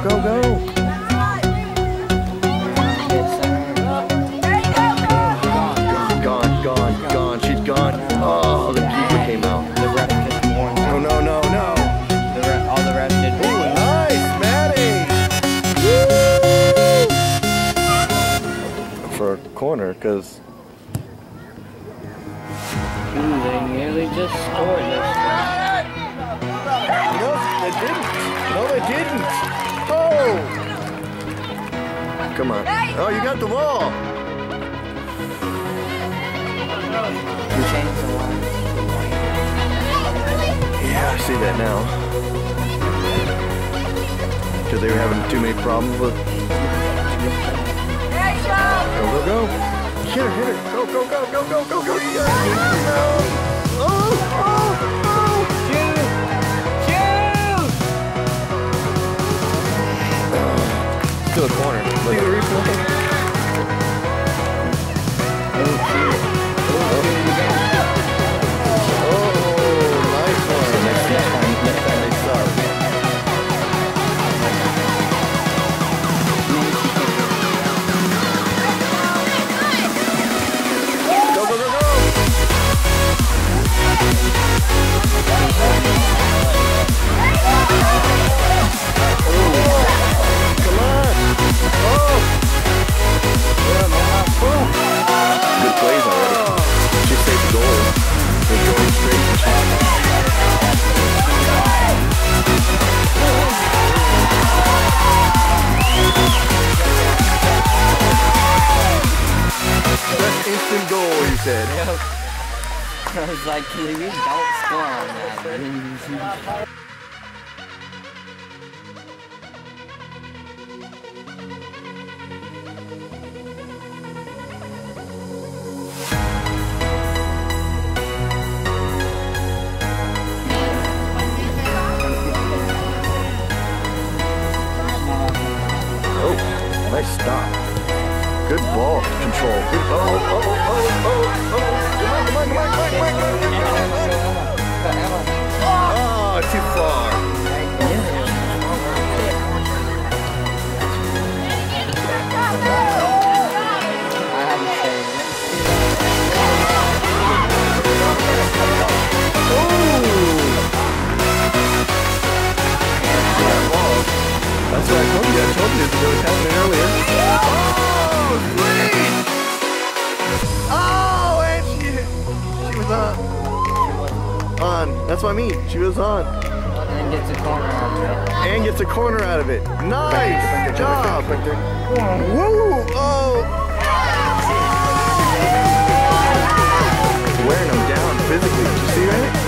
go, go. Gone, gone, gone. She's gone. Oh, the keeper came out. The ref just won. No, no, no, no. All the refs did. Ooh, nice, Maddie. Woo! For a corner, because. Ooh, they nearly just scored this one. No, they didn't. No, they didn't. Oh! Come on. Oh, you got the ball. We changed the line. Yeah, I see that now. Because they were having too many problems with. Go, go, go. Hit her, hit her. Go, go, go, go, go, go, go. Yes. No. Oh, oh, oh. Shoot! Shoot! Still a corner. Look at the replay. Instant goal, he said. Yep. I was like, please don't score on that. Oh, nice stop. Good ball control. Good, oh, oh, oh, oh, oh. Come on, come on, come on, come on, come on, come on. Oh, too far. That's what I told you. I told you that was happening earlier. Oh, sweet! Oh, and she was on. That's what I mean. She was on. And gets a corner out of it. And gets a corner out of it. Nice job. Woo! Oh! Wearing them down physically. Did you see that?